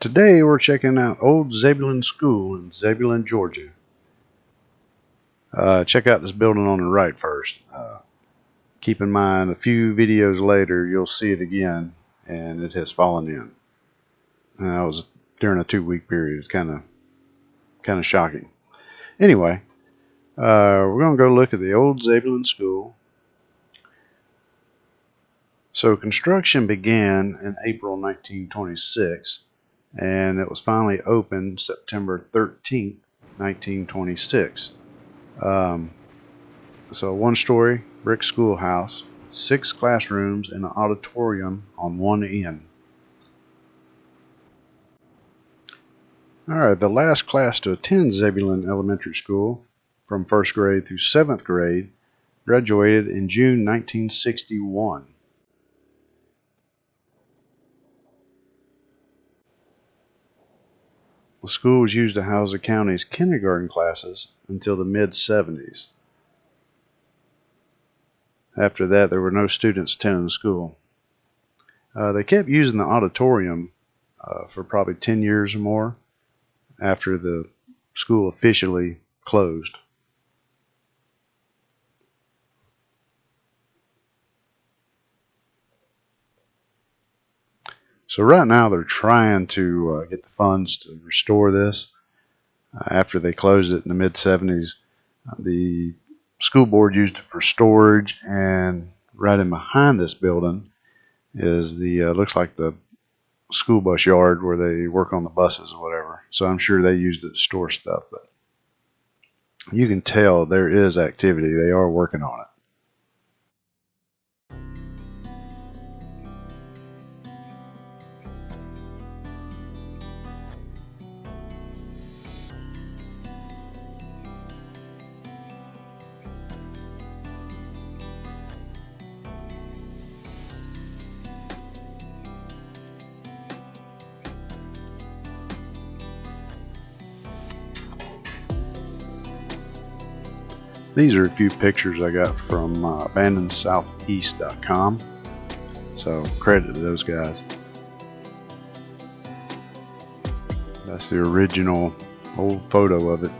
Today we're checking out Old Zebulon School in Zebulon, Georgia. Check out this building on the right first. Keep in mind, a few videos later you'll see it again, and it has fallen in. And that was during a 2-week period. It's kind of shocking. Anyway, we're going to go look at the Old Zebulon School. So construction began in April 1926, and it was finally opened September 13th, 1926. So a one-story brick schoolhouse, 6 classrooms and an auditorium on one end. Alright, the last class to attend Zebulon Elementary School from 1st grade through 7th grade graduated in June 1961. The school was used to house the county's kindergarten classes until the mid-70s. After that, there were no students attending the school. They kept using the auditorium for probably 10 years or more after the school officially closed. So right now they're trying to get the funds to restore this. After they closed it in the mid-70s, the school board used it for storage, and right in behind this building is the looks like the school bus yard where they work on the buses or whatever. So I'm sure they used it to store stuff, but you can tell there is activity. They are working on it. These are a few pictures I got from abandonedSoutheast.com. So credit to those guys. That's the original old photo of it.